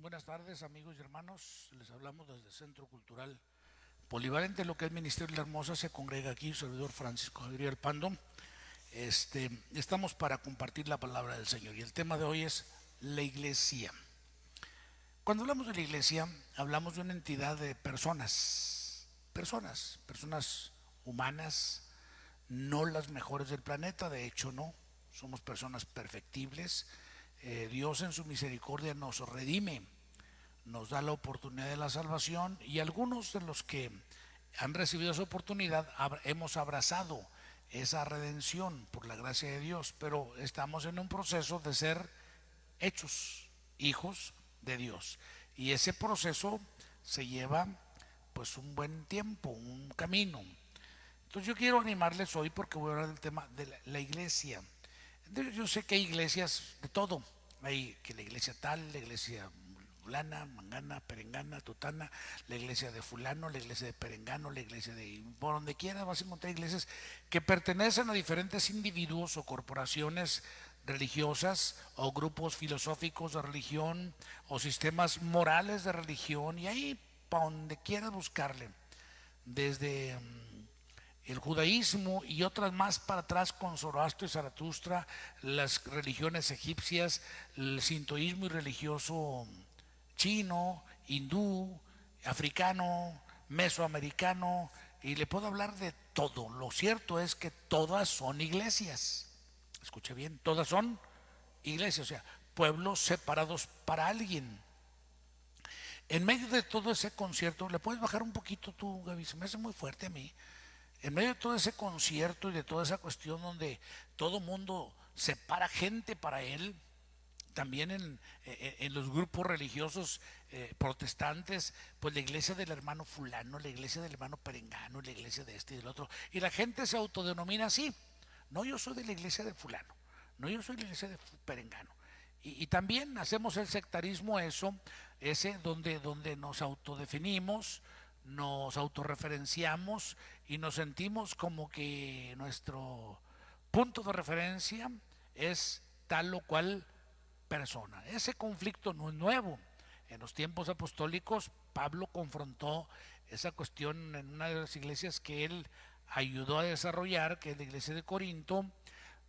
Buenas tardes, amigos y hermanos. Les hablamos desde Centro Cultural Polivalente, lo que es Ministerio de la Hermosa. Se congrega aquí, servidor Francisco Javier Pando. Estamos para compartir la palabra del Señor y el tema de hoy es la iglesia. Cuando hablamos de la iglesia, hablamos de una entidad de personas humanas, no las mejores del planeta, de hecho no, somos personas perfectibles. Dios en su misericordia nos redime, nos da la oportunidad de la salvación, y algunos de los que han recibido esa oportunidad hemos abrazado esa redención por la gracia de Dios, pero estamos en un proceso de ser hechos hijos de Dios, y ese proceso se lleva pues un buen tiempo, un camino. Entonces yo quiero animarles hoy porque voy a hablar del tema de la iglesia. Entonces, yo sé que hay iglesias de todo. Hay que la iglesia tal, la iglesia fulana, mangana, perengana, tutana, la iglesia de fulano, la iglesia de perengano, la iglesia de... Por donde quiera vas a encontrar iglesias que pertenecen a diferentes individuos o corporaciones religiosas o grupos filosóficos de religión o sistemas morales de religión, y ahí para donde quieras buscarle, desde el judaísmo y otras más para atrás con Zoroastro y Zaratustra, las religiones egipcias, el sintoísmo y religioso chino, hindú, africano, mesoamericano, y le puedo hablar de todo. Lo cierto es que todas son iglesias. Escuche bien, todas son iglesias, o sea, pueblos separados para alguien. En medio de todo ese concierto, ¿le puedes bajar un poquito tú, Gaby? Se me hace muy fuerte a mí. En medio de todo ese concierto y de toda esa cuestión donde todo mundo separa gente para él, también en los grupos religiosos protestantes, pues la iglesia del hermano fulano, la iglesia del hermano perengano, la iglesia de este y del otro, y la gente se autodenomina así. No, yo soy de la iglesia de fulano, no, yo soy de la iglesia de perengano. Y también hacemos el sectarismo, ese donde nos autodefinimos, nos autorreferenciamos y nos sentimos como que nuestro punto de referencia es tal o cual persona. Ese conflicto no es nuevo. En los tiempos apostólicos, Pablo confrontó esa cuestión en una de las iglesias que él ayudó a desarrollar, que es la iglesia de Corinto,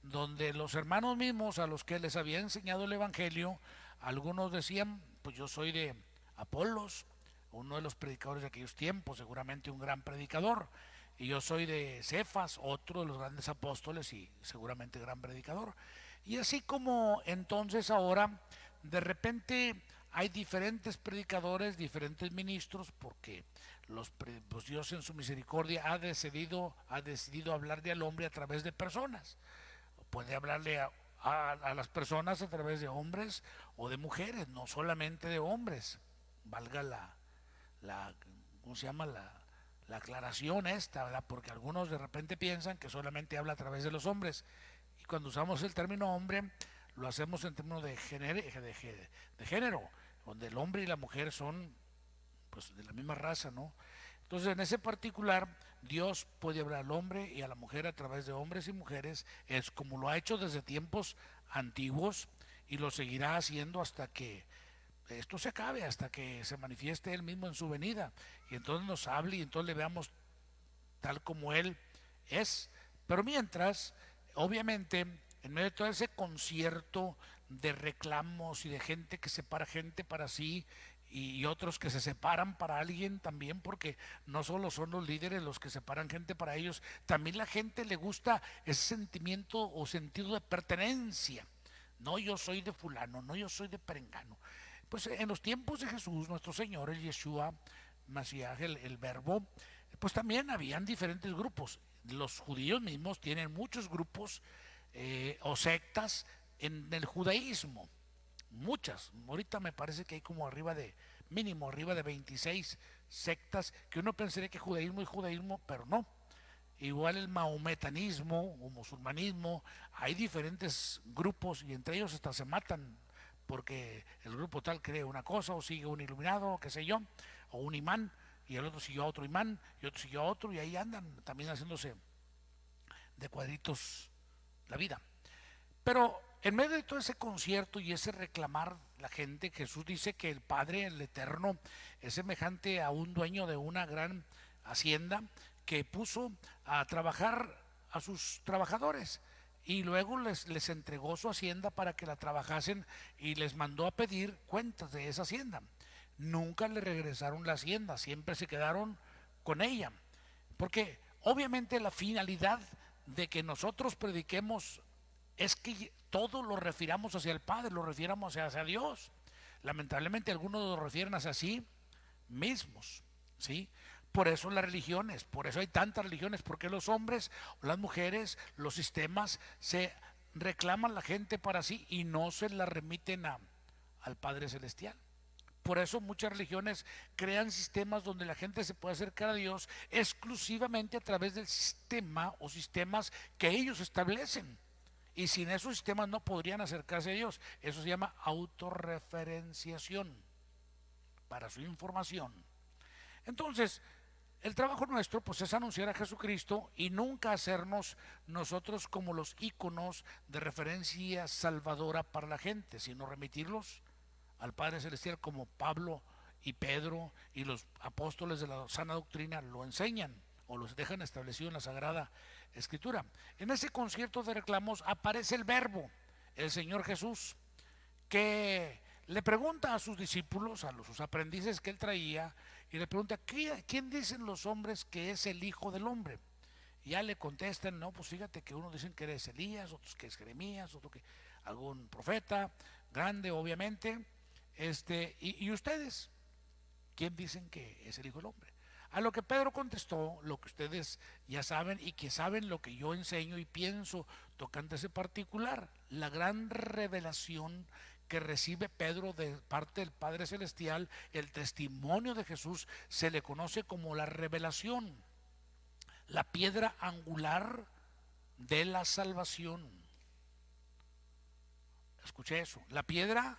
donde los hermanos mismos a los que les había enseñado el evangelio, algunos decían, pues yo soy de Apolos, uno de los predicadores de aquellos tiempos, seguramente un gran predicador, y yo soy de Cefas, otro de los grandes apóstoles y seguramente gran predicador. Y así como entonces ahora de repente hay diferentes predicadores, diferentes ministros, porque pues Dios en su misericordia ha decidido hablarle al hombre a través de personas. Puede hablarle a las personas a través de hombres o de mujeres, no solamente de hombres. Valga la ¿cómo se llama? La aclaración esta, ¿verdad? Porque algunos de repente piensan que solamente habla a través de los hombres. Y cuando usamos el término hombre, lo hacemos en términos de género, donde el hombre y la mujer son pues de la misma raza, ¿no? Entonces, en ese particular, Dios puede hablar al hombre y a la mujer a través de hombres y mujeres, es como lo ha hecho desde tiempos antiguos y lo seguirá haciendo hasta que esto se acabe, hasta que se manifieste Él mismo en su venida, y entonces nos hable y entonces le veamos tal como Él es. Pero mientras, obviamente, en medio de todo ese concierto de reclamos y de gente que separa gente para sí y otros que se separan para alguien también, porque no solo son los líderes los que separan gente para ellos, también la gente le gusta ese sentimiento o sentido de pertenencia. No, yo soy de fulano, no, yo soy de perengano. Pues en los tiempos de Jesús, nuestro Señor, el Yeshua, Mashiach, el verbo, pues también habían diferentes grupos. Los judíos mismos tienen muchos grupos o sectas en el judaísmo, muchas. Ahorita me parece que hay como mínimo arriba de 26 sectas, que uno pensaría que judaísmo y judaísmo, pero no. Igual el mahometanismo o musulmanismo, hay diferentes grupos y entre ellos hasta se matan porque el grupo tal cree una cosa o sigue un iluminado, qué sé yo, o un imán, y el otro siguió a otro imán y otro siguió a otro, y ahí andan también haciéndose de cuadritos la vida. Pero en medio de todo ese concierto y ese reclamar la gente. Jesús dice que el Padre, el Eterno, es semejante a un dueño de una gran hacienda que puso a trabajar a sus trabajadores y luego les entregó su hacienda para que la trabajasen y les mandó a pedir cuentas de esa hacienda. Nunca le regresaron la hacienda, siempre se quedaron con ella, porque obviamente la finalidad de que nosotros prediquemos es que todo lo refiramos hacia el Padre, lo refiramos hacia Dios. Lamentablemente algunos lo refieren hacia sí mismos, ¿sí? Por eso las religiones, por eso hay tantas religiones, porque los hombres, las mujeres, los sistemas se reclaman la gente para sí y no se la remiten al Padre Celestial. Por eso muchas religiones crean sistemas donde la gente se puede acercar a Dios exclusivamente a través del sistema o sistemas que ellos establecen. Y sin esos sistemas no podrían acercarse a Dios. Eso se llama autorreferenciación, para su información. Entonces, el trabajo nuestro pues es anunciar a Jesucristo y nunca hacernos nosotros como los íconos de referencia salvadora para la gente, sino remitirlos al Padre Celestial como Pablo y Pedro y los apóstoles de la sana doctrina lo enseñan o los dejan establecido en la Sagrada Escritura. En ese concierto de reclamos aparece el Verbo, el Señor Jesús, que le pregunta a sus discípulos, a sus aprendices que él traía, y le pregunta, ¿quién dicen los hombres que es el Hijo del Hombre? Y ya le contestan, no, pues fíjate que unos dicen que eres Elías, otros que es Jeremías, otro que algún profeta grande, obviamente. ¿Y ustedes? ¿Quién dicen que es el Hijo del Hombre? A lo que Pedro contestó, lo que ustedes ya saben y que saben lo que yo enseño y pienso tocante a ese particular, la gran revelación que recibe Pedro de parte del Padre Celestial, el testimonio de Jesús, se le conoce como la revelación, la piedra angular de la salvación. Escuché eso, la piedra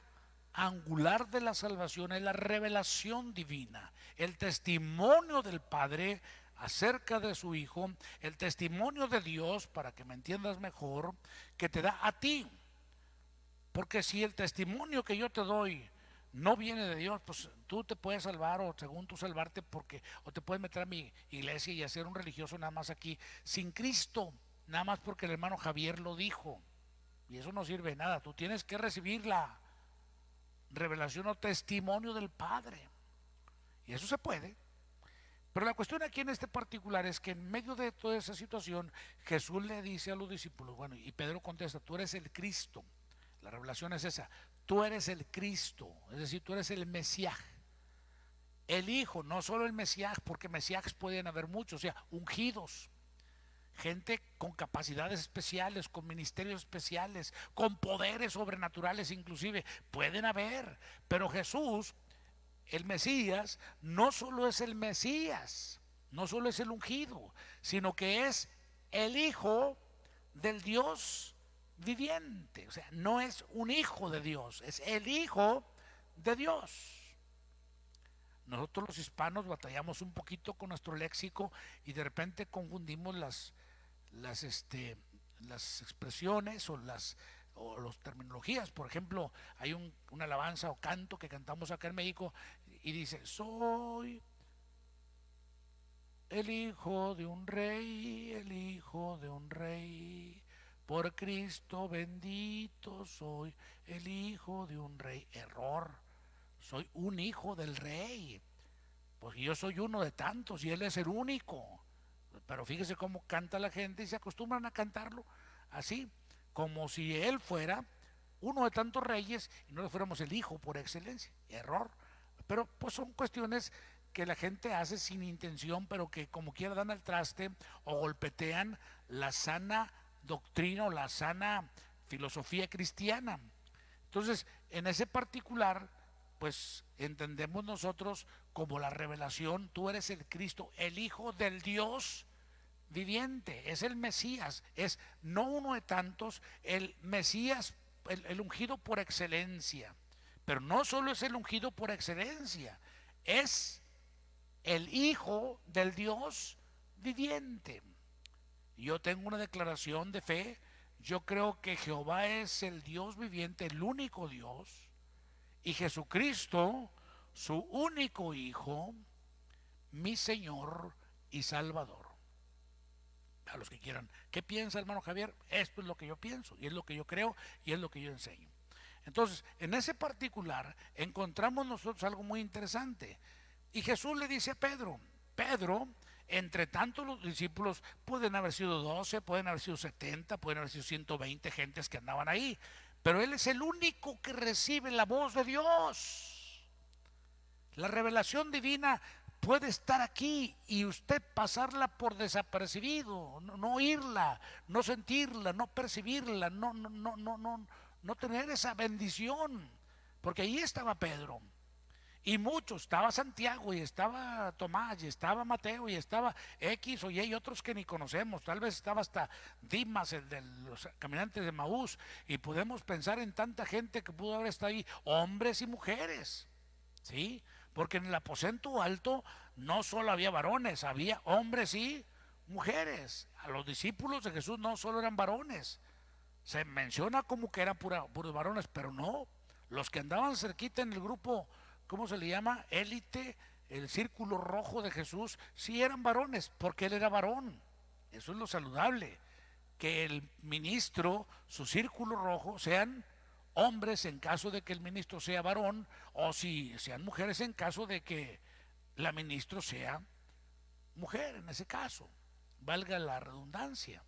angular de la salvación es la revelación divina, el testimonio del Padre acerca de su Hijo, el testimonio de Dios, para que me entiendas mejor, que te da a ti. Porque si el testimonio que yo te doy no viene de Dios, pues tú te puedes salvar o según tú salvarte o te puedes meter a mi iglesia y hacer un religioso nada más aquí sin Cristo, nada más porque el hermano Javier lo dijo. Y eso no sirve de nada. Tú tienes que recibir la revelación o testimonio del Padre. Y eso se puede. Pero la cuestión aquí en este particular es que en medio de toda esa situación, Jesús le dice a los discípulos, bueno, y Pedro contesta, tú eres el Cristo. La revelación es esa, tú eres el Cristo, es decir, tú eres el Mesías. El Hijo, no solo el Mesías, porque Mesías pueden haber muchos, o sea, ungidos. Gente con capacidades especiales, con ministerios especiales, con poderes sobrenaturales inclusive, pueden haber. Pero Jesús, el Mesías, no solo es el Mesías, no solo es el ungido, sino que es el Hijo del Dios viviente. O sea, no es un hijo de Dios, es el Hijo de Dios. Nosotros los hispanos batallamos un poquito con nuestro léxico y de repente confundimos las expresiones o las terminologías. Por ejemplo, hay una alabanza o canto que cantamos acá en México y dice, soy el hijo de un rey, el hijo de un rey, por Cristo bendito soy, el hijo de un rey. Error, soy un hijo del rey, porque yo soy uno de tantos y él es el único. Pero fíjese cómo canta la gente y se acostumbran a cantarlo así, como si él fuera uno de tantos reyes y no le fuéramos el hijo por excelencia. Error. Pero pues son cuestiones que la gente hace sin intención, pero que como quiera dan al traste o golpetean la sana doctrina o la sana filosofía cristiana. Entonces, en ese particular, pues entendemos nosotros como la revelación, tú eres el Cristo, el Hijo del Dios viviente, es el Mesías, es no uno de tantos, el Mesías, el ungido por excelencia. Pero no solo es el ungido por excelencia, es el Hijo del Dios viviente. Yo tengo una declaración de fe, yo creo que Jehová es el Dios viviente, el único Dios, y Jesucristo, su único Hijo, mi Señor y Salvador. A los que quieran, ¿qué piensa hermano Javier? Esto es lo que yo pienso, y es lo que yo creo, y es lo que yo enseño. Entonces, en ese particular encontramos nosotros algo muy interesante. Y Jesús le dice a Pedro, Pedro, entre tantos los discípulos, pueden haber sido 12, pueden haber sido 70, pueden haber sido 120 gentes que andaban ahí, pero él es el único que recibe la voz de Dios. La revelación divina puede estar aquí y usted pasarla por desapercibido, no oírla, no sentirla, no percibirla, no tener esa bendición, porque ahí estaba Pedro. Y muchos, estaba Santiago y estaba Tomás y estaba Mateo y estaba X o Y otros que ni conocemos, tal vez estaba hasta Dimas, el de los caminantes de Maús, y podemos pensar en tanta gente que pudo haber estado ahí, hombres y mujeres, ¿sí? Porque en el aposento alto no solo había varones, había hombres y mujeres. A los discípulos de Jesús no solo eran varones, se menciona como que eran puros varones, pero no, los que andaban cerquita en el grupo, ¿cómo se le llama? Élite, el círculo rojo de Jesús, sí eran varones, porque él era varón. Eso es lo saludable, que el ministro, su círculo rojo, sean hombres en caso de que el ministro sea varón, o si sean mujeres en caso de que la ministro sea mujer, en ese caso, valga la redundancia.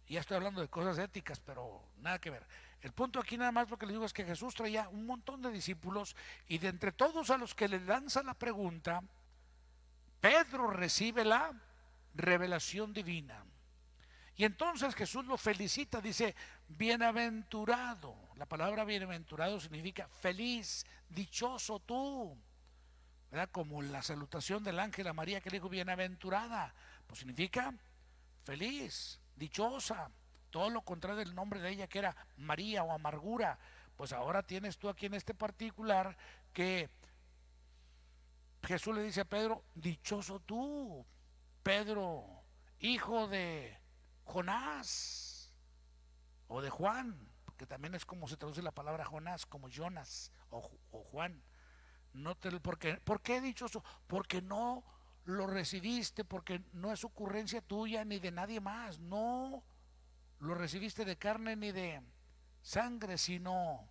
Ya estoy hablando de cosas éticas, pero nada que ver. El punto aquí nada más lo que les digo es que Jesús traía un montón de discípulos y de entre todos a los que le lanza la pregunta, Pedro recibe la revelación divina. Y entonces Jesús lo felicita, dice, bienaventurado. La palabra bienaventurado significa feliz, dichoso tú, ¿verdad? Como la salutación del ángel a María que le dijo bienaventurada, pues significa feliz, dichosa, todo lo contrario del nombre de ella que era María o amargura. Pues ahora tienes tú aquí en este particular que Jesús le dice a Pedro, dichoso tú, Pedro, hijo de Jonás o de Juan, que también es como se traduce la palabra Jonás, como Jonas o Juan. No te, ¿por qué dichoso? Porque no lo recibiste, porque no es ocurrencia tuya ni de nadie más, no lo recibiste de carne ni de sangre, sino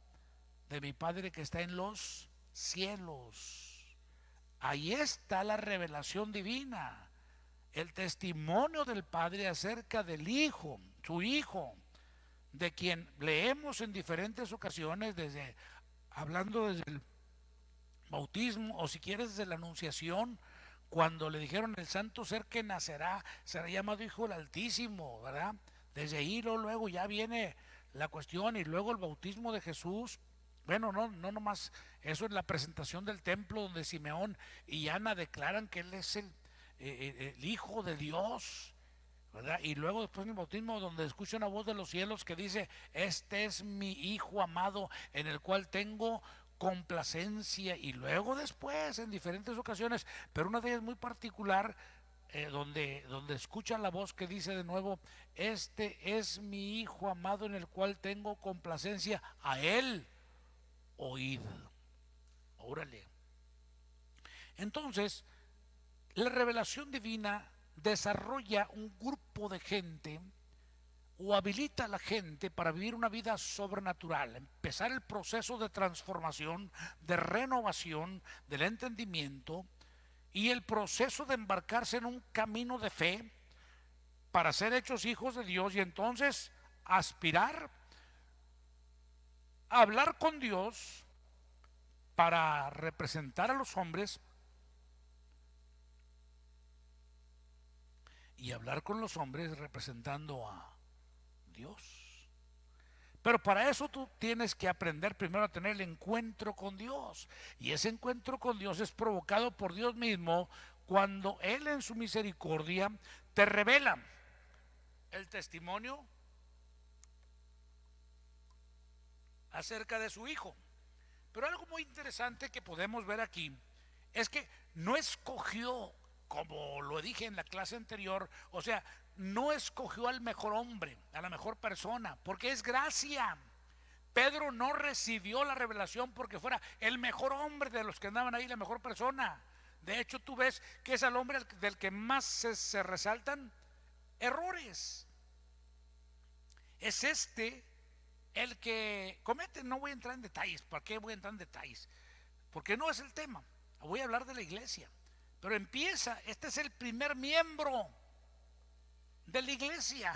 de mi Padre que está en los cielos. Ahí está la revelación divina, el testimonio del Padre acerca del Hijo, su Hijo, de quien leemos en diferentes ocasiones, desde hablando desde el bautismo, o si quieres desde la anunciación, cuando le dijeron el santo ser que nacerá será llamado Hijo del Altísimo, ¿verdad? Desde ahí luego ya viene la cuestión y luego el bautismo de Jesús. Bueno, no nomás eso, en la presentación del templo donde Simeón y Ana declaran que él es el Hijo de Dios, ¿verdad? Y luego después en el bautismo donde escucha una voz de los cielos que dice, este es mi Hijo amado en el cual tengo complacencia, y luego después en diferentes ocasiones, pero una de ellas muy particular, donde escuchan la voz que dice de nuevo, este es mi Hijo amado en el cual tengo complacencia, a él oíd. Órale. Entonces, la revelación divina desarrolla un grupo de gente o habilita a la gente para vivir una vida sobrenatural, empezar el proceso de transformación, de renovación del entendimiento y el proceso de embarcarse en un camino de fe para ser hechos hijos de Dios y entonces aspirar a hablar con Dios para representar a los hombres y hablar con los hombres representando a Dios. Pero para eso tú tienes que aprender primero a tener el encuentro con Dios. Y ese encuentro con Dios es provocado por Dios mismo cuando Él en su misericordia te revela el testimonio acerca de su Hijo. Pero algo muy interesante que podemos ver aquí es que no escogió, como lo dije en la clase anterior, o sea, no escogió al mejor hombre, a la mejor persona, porque es gracia. Pedro no recibió la revelación porque fuera el mejor hombre de los que andaban ahí, la mejor persona. De hecho, tú ves que es el hombre del que más se resaltan errores. Es el que comete. No voy a entrar en detalles. ¿Para qué voy a entrar en detalles? Porque no es el tema. Voy a hablar de la iglesia. Pero empieza, este es el primer miembro de la iglesia.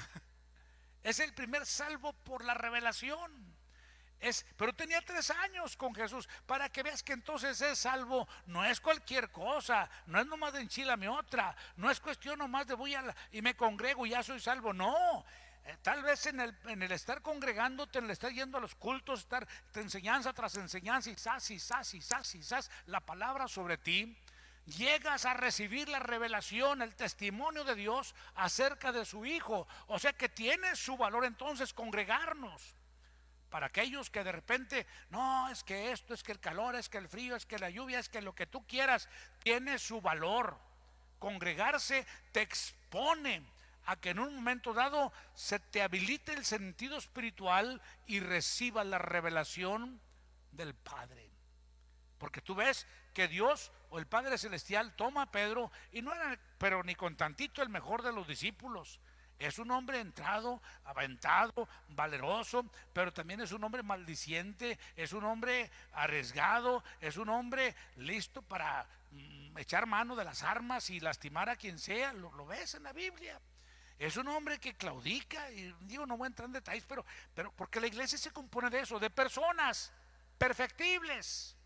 Es el primer salvo por la revelación. Pero tenía 3 años con Jesús, para que veas que entonces es salvo. No es cualquier cosa, no es nomás de enchilame otra, no es cuestión nomás de y me congrego y ya soy salvo. No, tal vez en el estar congregándote, en el estar yendo a los cultos, estar de enseñanza tras enseñanza, y sas, la palabra sobre ti, llegas a recibir la revelación, el testimonio de Dios acerca de su Hijo. O sea que tiene su valor entonces congregarnos. Para aquellos que de repente, no, es que esto, es que el calor, es que el frío, es que la lluvia, es que lo que tú quieras, tiene su valor. Congregarse te expone a que en un momento dado se te habilite el sentido espiritual y reciba la revelación del Padre. Porque tú ves que Dios o el Padre Celestial toma a Pedro, y no era, pero ni con tantito, el mejor de los discípulos. Es un hombre entrado, aventado, valeroso, pero también es un hombre maldiciente, es un hombre arriesgado, es un hombre listo para echar mano de las armas y lastimar a quien sea. Lo ves en la Biblia. Es un hombre que claudica, y digo, no voy a entrar en detalles, pero porque la iglesia se compone de eso, de personas perfectibles.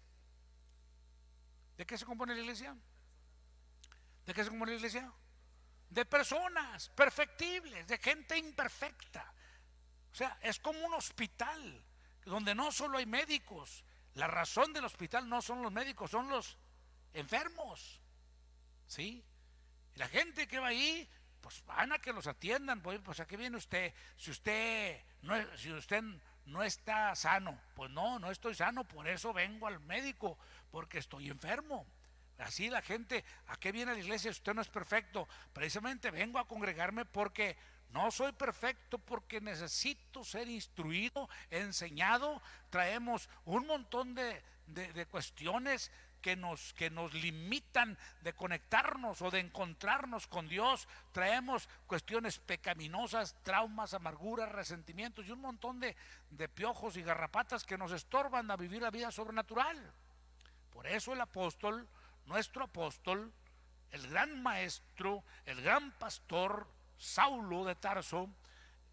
¿De qué se compone la iglesia? ¿De qué se compone la iglesia? De personas perfectibles, de gente imperfecta. O sea, es como un hospital donde no solo hay médicos. La razón del hospital no son los médicos, son los enfermos. ¿Sí? Y la gente que va ahí, pues van a que los atiendan. Pues ¿a qué viene usted? Si usted no está sano, pues no estoy sano, por eso vengo al médico, porque estoy enfermo. Así la gente, ¿a qué viene la iglesia si usted no es perfecto? Precisamente vengo a congregarme porque no soy perfecto, porque necesito ser instruido, enseñado. Traemos un montón de cuestiones que nos limitan de conectarnos o de encontrarnos con Dios. Traemos cuestiones pecaminosas, traumas, amarguras, resentimientos y un montón de piojos y garrapatas que nos estorban a vivir la vida sobrenatural. Por eso el apóstol, nuestro apóstol, el gran maestro, el gran pastor Saulo de Tarso,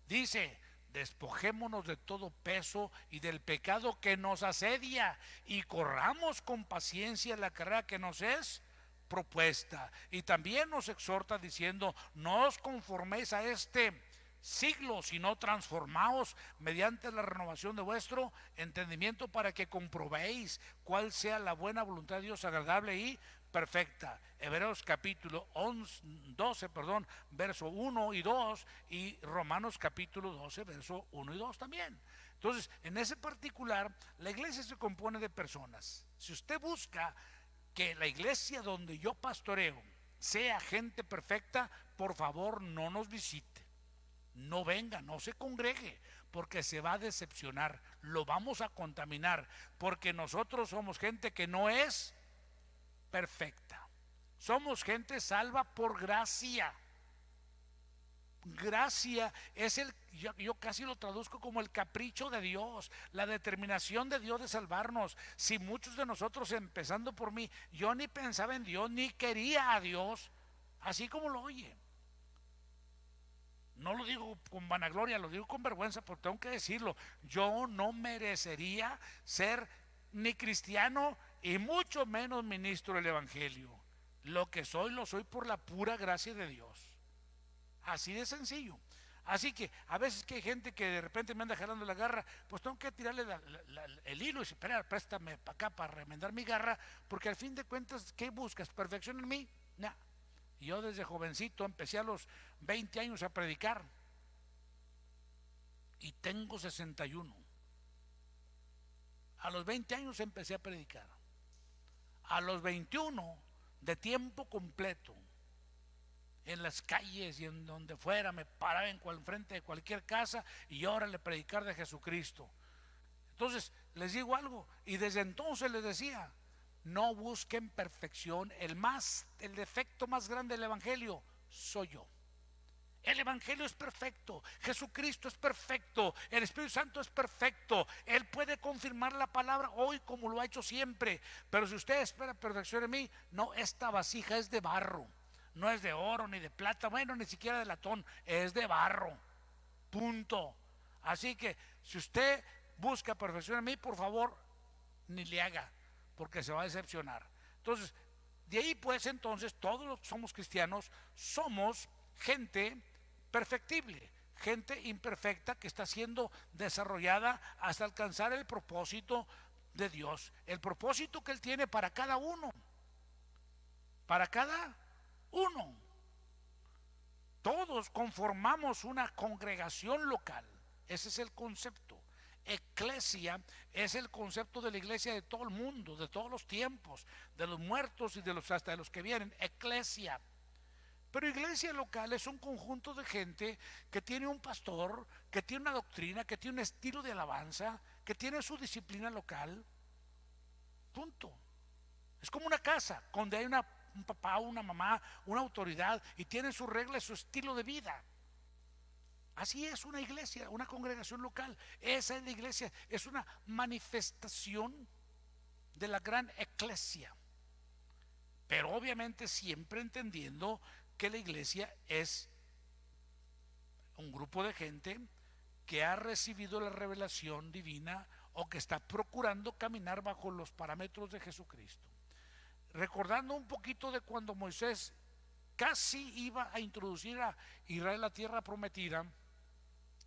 dice: despojémonos de todo peso y del pecado que nos asedia, y corramos con paciencia la carrera que nos es propuesta. Y también nos exhorta diciendo: no os conforméis a este siglo, sino transformaos mediante la renovación de vuestro entendimiento, para que comprobéis cuál sea la buena voluntad de Dios, agradable y perfecta. Hebreos capítulo 12, verso 1 y 2, y Romanos capítulo 12, verso 1 y 2 también. Entonces, en ese particular, la iglesia se compone de personas. Si usted busca que la iglesia donde yo pastoreo sea gente perfecta, por favor no nos visite. No venga, no se congregue, porque se va a decepcionar, lo vamos a contaminar, porque nosotros somos gente que no es perfecta. Somos gente salva por gracia. Gracia es yo casi lo traduzco como el capricho de Dios, la determinación de Dios de salvarnos. Si muchos de nosotros, empezando por mí, yo ni pensaba en Dios, ni quería a Dios, así como lo oye. No lo digo con vanagloria, lo digo con vergüenza, porque tengo que decirlo. Yo no merecería ser ni cristiano y mucho menos ministro del evangelio. Lo que soy, lo soy por la pura gracia de Dios. Así de sencillo. Así que a veces que hay gente que de repente me anda jalando la garra, pues tengo que tirarle el hilo y decir: espera, préstame para acá para remendar mi garra, porque al fin de cuentas, ¿qué buscas? ¿Perfección en mí? No. Yo desde jovencito empecé a los 20 años a predicar y tengo 61. A los 20 años empecé a predicar. A los 21, de tiempo completo, en las calles y en donde fuera, me paraba frente de cualquier casa y órale, predicar de Jesucristo. Entonces, les digo algo, y desde entonces les decía, no busquen perfección. El defecto más grande del Evangelio soy yo. El Evangelio es perfecto, Jesucristo es perfecto, el Espíritu Santo es perfecto. Él puede confirmar la palabra hoy como lo ha hecho siempre. Pero si usted espera perfección en mí, no, esta vasija es de barro, no es de oro ni de plata, bueno, ni siquiera de latón, es de barro, punto. Así que si usted busca perfección en mí, por favor, ni le haga, porque se va a decepcionar. Entonces, de ahí pues entonces todos los que somos cristianos somos gente perfectible, gente imperfecta que está siendo desarrollada hasta alcanzar el propósito de Dios, el propósito que Él tiene para cada uno, para cada uno. Todos conformamos una congregación local, ese es el concepto. Eclesia es el concepto de la iglesia de todo el mundo, de todos los tiempos, de los muertos y de los hasta de los que vienen. Eclesia. Pero iglesia local es un conjunto de gente que tiene un pastor, que tiene una doctrina, que tiene un estilo de alabanza, que tiene su disciplina local. Punto. Es como una casa donde hay un papá, una mamá, una autoridad y tienen sus reglas, su estilo de vida. Así es una iglesia, una congregación local. Esa es la iglesia, es una manifestación de la gran eclesia. Pero obviamente siempre entendiendo que la iglesia es un grupo de gente que ha recibido la revelación divina o que está procurando caminar bajo los parámetros de Jesucristo. Recordando un poquito de cuando Moisés casi iba a introducir a Israel a la tierra prometida,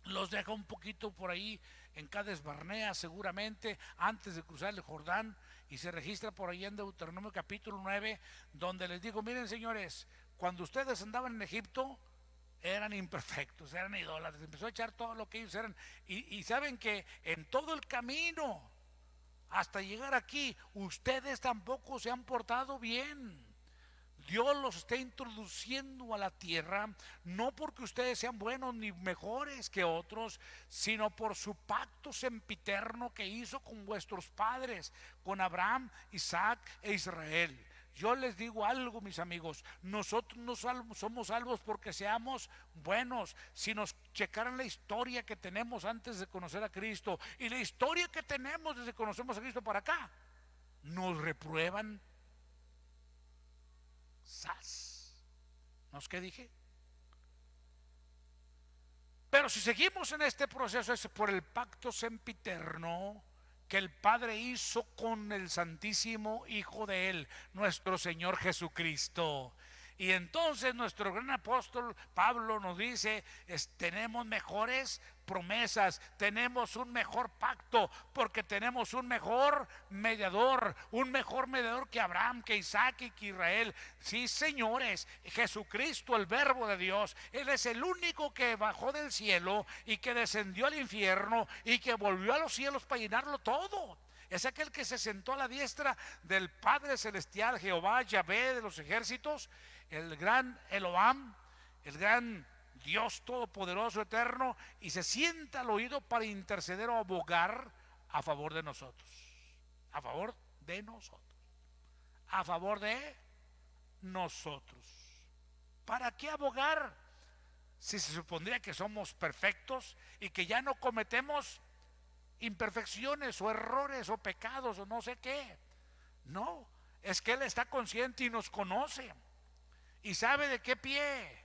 los deja un poquito por ahí en Cades Barnea, seguramente antes de cruzar el Jordán, y se registra por ahí en Deuteronomio capítulo 9, donde les digo, miren señores, cuando ustedes andaban en Egipto eran imperfectos, eran idólatras, empezó a echar todo lo que ellos eran, y saben que en todo el camino hasta llegar aquí ustedes tampoco se han portado bien. Dios los está introduciendo a la tierra, no porque ustedes sean buenos ni mejores que otros, sino por su pacto sempiterno que hizo con vuestros padres, con Abraham, Isaac e Israel. Yo les digo algo, mis amigos, nosotros no somos salvos porque seamos buenos. Si nos checaran la historia que tenemos antes de conocer a Cristo y la historia que tenemos desde que conocemos a Cristo para acá, nos reprueban. ¡Sas! ¿No es que dije? Pero si seguimos en este proceso es por el pacto sempiterno que el Padre hizo con el Santísimo Hijo de Él, nuestro Señor Jesucristo. Y entonces nuestro gran apóstol Pablo nos dice, tenemos mejores promesas, tenemos un mejor pacto, porque tenemos un mejor mediador que Abraham, que Isaac y que Israel. Sí, señores, Jesucristo, el Verbo de Dios, Él es el único que bajó del cielo y que descendió al infierno y que volvió a los cielos para llenarlo todo. Es aquel que se sentó a la diestra del Padre Celestial, Jehová, Yahvé de los ejércitos, el gran Elohim, el gran Dios todopoderoso, eterno, y se sienta al oído para interceder o abogar a favor de nosotros. A favor de nosotros. A favor de nosotros. ¿Para qué abogar? Si se supondría que somos perfectos y que ya no cometemos imperfecciones o errores o pecados o no sé qué. No, es que Él está consciente y nos conoce y sabe de qué pie.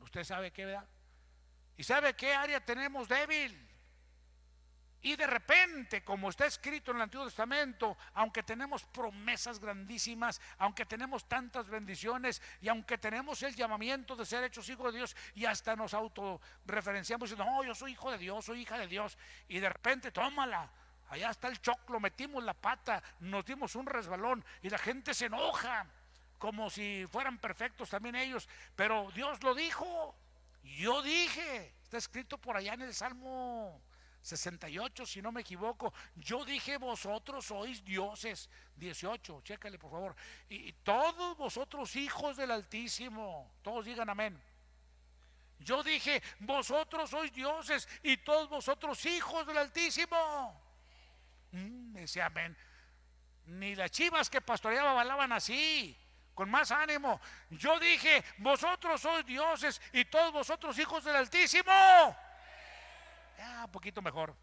Usted sabe qué, ¿verdad? Y sabe qué área tenemos débil. Y de repente, como está escrito en el Antiguo Testamento, aunque tenemos promesas grandísimas, aunque tenemos tantas bendiciones y aunque tenemos el llamamiento de ser hechos hijos de Dios y hasta nos autorreferenciamos diciendo, no, yo soy hijo de Dios, soy hija de Dios, y de repente, tómala, allá está el choclo, metimos la pata, nos dimos un resbalón y la gente se enoja como si fueran perfectos también ellos, pero Dios lo dijo, yo dije, está escrito por allá en el Salmo 68, si no me equivoco, yo dije vosotros sois dioses. 18, chécale por favor. Y todos vosotros hijos del Altísimo, todos digan amén. Yo dije, vosotros sois dioses y todos vosotros hijos del Altísimo. Decía amén. Ni las chivas que pastoreaba balaban así, con más ánimo. Yo dije, vosotros sois dioses y todos vosotros hijos del Altísimo. Un poquito mejor.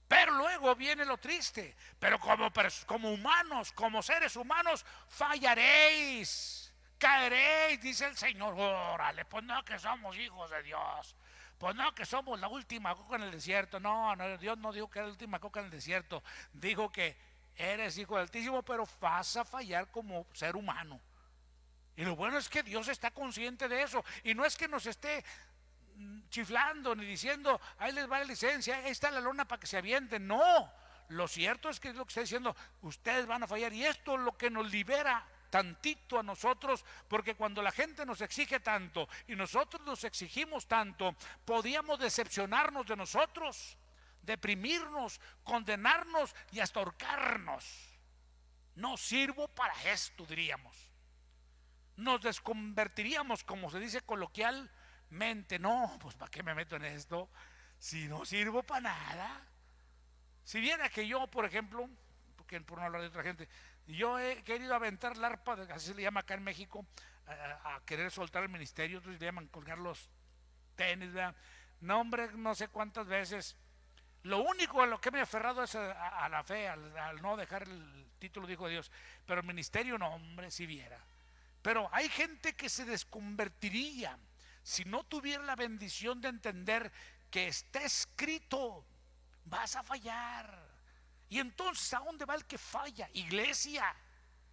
Pero luego viene lo triste. Pero como humanos, como seres humanos, fallaréis, caeréis, dice el Señor. Órale, pues no que somos hijos de Dios. Pues no que somos la última coca en el desierto. No, Dios no dijo que era la última coca en el desierto. Dijo que eres hijo del Altísimo, pero vas a fallar como ser humano. Y lo bueno es que Dios está consciente de eso. Y no es que nos esté chiflando ni diciendo, ahí les va la licencia, ahí está la lona para que se avienten. No, lo cierto es que es lo que está diciendo, ustedes van a fallar. Y esto es lo que nos libera tantito a nosotros, porque cuando la gente nos exige tanto y nosotros nos exigimos tanto, podíamos decepcionarnos de nosotros, deprimirnos, condenarnos y hasta ahorcarnos. No sirvo para esto, diríamos. Nos desconvertiríamos, como se dice coloquialmente. No, pues ¿para qué me meto en esto si no sirvo para nada? Si viera que yo, por ejemplo, porque por no hablar de otra gente, yo he querido aventar la arpa, así se le llama acá en México, a querer soltar el ministerio, otros le llaman colgar los tenis, ¿verdad? No, hombre, no sé cuántas veces. Lo único a lo que me he aferrado es a la fe, al no dejar el título de hijo de Dios. Pero el ministerio no, hombre, si viera. Pero hay gente que se desconvertiría si no tuviera la bendición de entender que está escrito, vas a fallar. Y entonces, ¿a dónde va el que falla? Iglesia.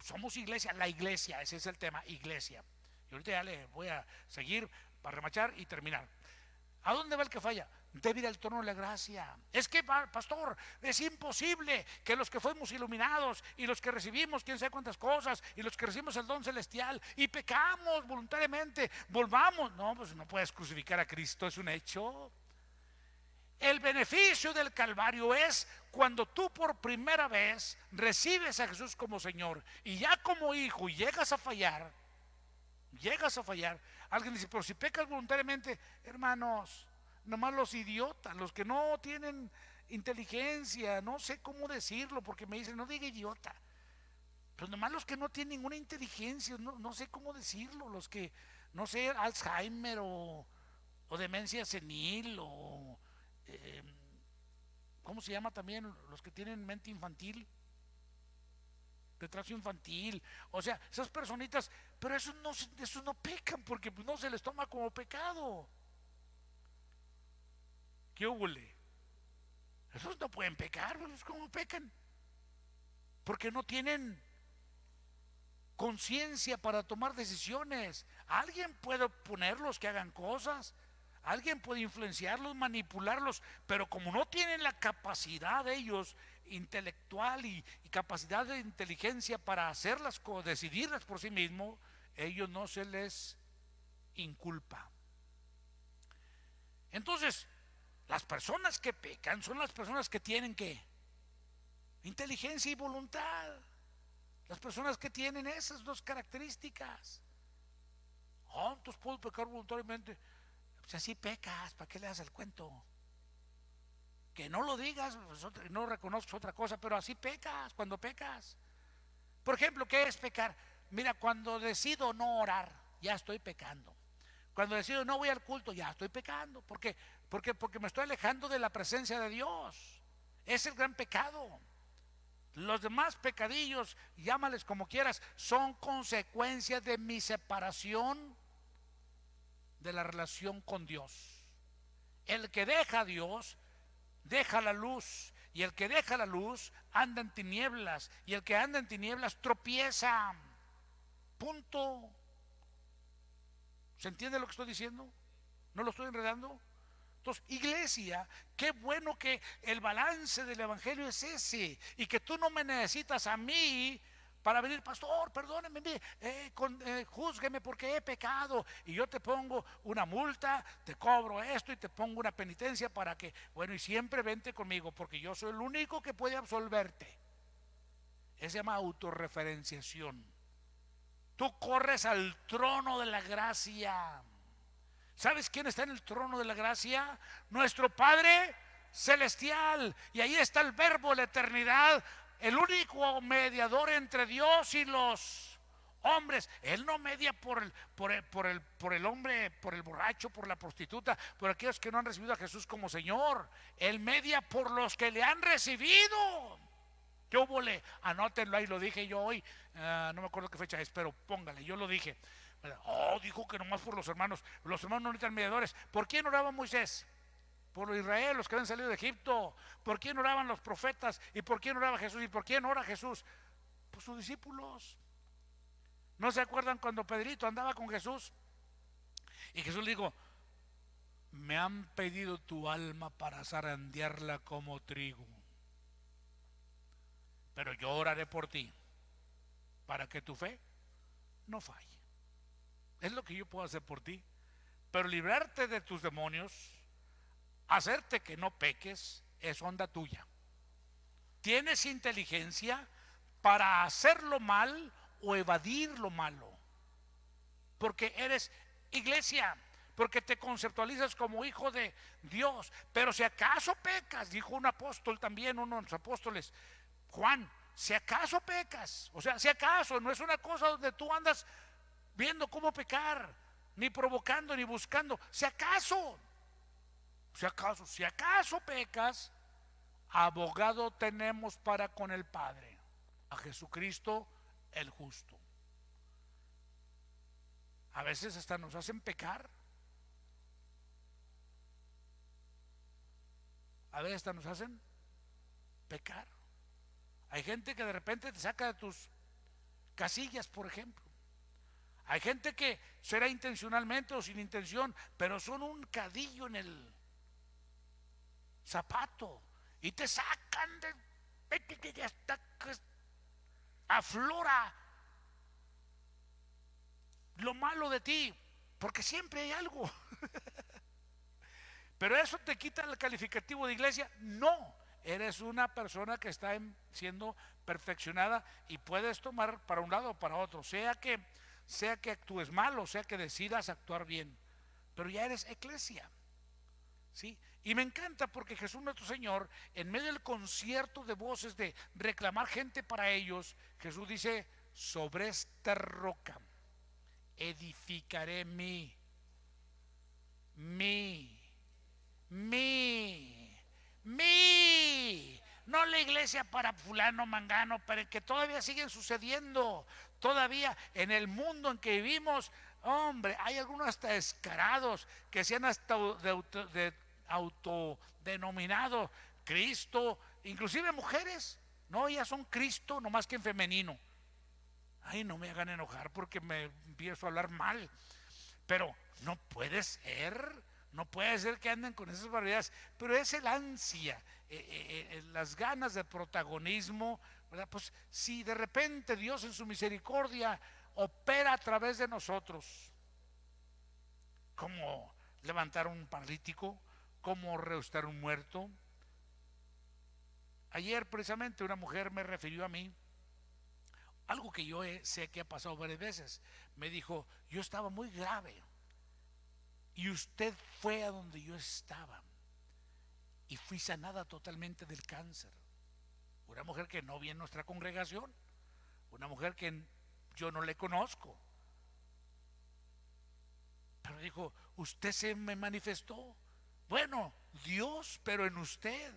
Somos iglesia, la iglesia, ese es el tema, iglesia. Y ahorita ya le voy a seguir para remachar y terminar. ¿A dónde va el que falla? Débil al trono de la gracia. Es que, pastor, es imposible que los que fuimos iluminados y los que recibimos quién sabe cuántas cosas y los que recibimos el don celestial y pecamos voluntariamente, volvamos. No, pues no puedes crucificar a Cristo, es un hecho. El beneficio del Calvario es cuando tú por primera vez recibes a Jesús como Señor y ya como hijo llegas a fallar. Alguien dice, pero si pecas voluntariamente, hermanos, nomás los idiotas, los que no tienen inteligencia, no sé cómo decirlo, porque me dicen, no diga idiota, pues nomás los que no tienen ninguna inteligencia, no sé cómo decirlo, los que, no sé, Alzheimer o demencia senil o ¿cómo se llama también? Los que tienen mente infantil, retraso infantil, o sea, esas personitas, pero esos no pecan porque no se les toma como pecado. ¿Qué huele? Esos no pueden pecar, pues ¿cómo pecan? Porque no tienen conciencia para tomar decisiones. Alguien puede ponerlos que hagan cosas, alguien puede influenciarlos, manipularlos, pero como no tienen la capacidad de ellos intelectual y capacidad de inteligencia para hacer las cosas, decidirlas por sí mismos, ellos no se les inculpa. Entonces, las personas que pecan son las personas que tienen ¿qué? Inteligencia y voluntad. Las personas que tienen esas dos características. Entonces puedo pecar voluntariamente. Pues así pecas, ¿para qué le das el cuento? Que no lo digas, pues, no reconozco otra cosa, pero así pecas cuando pecas. Por ejemplo, ¿qué es pecar? Mira, cuando decido no orar, ya estoy pecando. Cuando decido no voy al culto, ya estoy pecando. ¿Por qué? Porque me estoy alejando de la presencia de Dios. Es el gran pecado. Los demás pecadillos, llámales como quieras, son consecuencias de mi separación de la relación con Dios. El que deja a Dios, deja la luz. Y el que deja la luz, anda en tinieblas. Y el que anda en tinieblas, tropieza. Punto. ¿Se entiende lo que estoy diciendo? ¿No lo estoy enredando? Entonces, iglesia, qué bueno que el balance del evangelio es ese, y que tú no me necesitas a mí para venir, pastor, perdóneme, júzgueme porque he pecado, y yo te pongo una multa, te cobro esto y te pongo una penitencia para que, bueno, y siempre vente conmigo, porque yo soy el único que puede absolverte. Eso se llama autorreferenciación. Tú corres al trono de la gracia. ¿Sabes quién está en el trono de la gracia? Nuestro Padre celestial. Y ahí está el Verbo de la eternidad, el único mediador entre Dios y los hombres. Él no media por el hombre, por el borracho, por la prostituta, por aquellos que no han recibido a Jesús como Señor. Él media por los que le han recibido. ¿Qué hubo? Anótenlo ahí, lo dije yo hoy. No me acuerdo qué fecha es, pero póngale, yo lo dije. Dijo que nomás por los hermanos. Los hermanos no necesitan mediadores. ¿Por quién oraba Moisés? Por Israel, los que habían salido de Egipto. ¿Por quién oraban los profetas? ¿Y por quién oraba Jesús? ¿Y por quién ora Jesús? Por sus discípulos. ¿No se acuerdan cuando Pedrito andaba con Jesús? Y Jesús le dijo: me han pedido tu alma para zarandearla como trigo, pero yo oraré por ti para que tu fe no falle. Es lo que yo puedo hacer por ti. Pero librarte de tus demonios, hacerte que no peques, es onda tuya. Tienes inteligencia para hacer lo mal o evadir lo malo, porque eres iglesia, porque te conceptualizas como hijo de Dios. Pero si acaso pecas, dijo un apóstol también, uno de los apóstoles, Juan, si acaso pecas, o sea, si acaso, no es una cosa donde tú andas viendo cómo pecar, ni provocando, ni buscando. Si acaso pecas, abogado tenemos para con el Padre, a Jesucristo el justo. A veces hasta nos hacen pecar. A veces hasta nos hacen pecar. Hay gente que de repente te saca de tus casillas, por ejemplo. Hay gente que será intencionalmente o sin intención, pero son un cadillo en el zapato y te sacan de hasta que aflora lo malo de ti, porque siempre hay algo. Pero eso te quita el calificativo de iglesia. No, eres una persona que está siendo perfeccionada y puedes tomar para un lado o para otro, sea que actúes mal o sea que decidas actuar bien, pero ya eres eclesia, ¿sí? Y me encanta porque Jesús nuestro Señor, en medio del concierto de voces de reclamar gente para ellos, Jesús dice: sobre esta roca edificaré no la iglesia para fulano mangano, pero que todavía siguen sucediendo, todavía en el mundo en que vivimos. Hombre, hay algunos hasta descarados que se han hasta autodenominado Cristo, inclusive mujeres, no, ya son Cristo, nomás que en femenino. Ay, no me hagan enojar porque me empiezo a hablar mal, pero no puede ser. No puede ser que anden con esas barbaridades, pero es el ansia, las ganas de protagonismo, ¿verdad? Pues si de repente Dios en su misericordia opera a través de nosotros, como levantar un paralítico, como resucitar un muerto. Ayer precisamente una mujer me refirió a mí algo que yo sé que ha pasado varias veces. Me dijo: yo estaba muy grave y usted fue a donde yo estaba y fui sanada totalmente del cáncer. Una mujer que no viene en nuestra congregación, una mujer que yo no le conozco, pero dijo: usted se me manifestó. Bueno, Dios, pero en usted.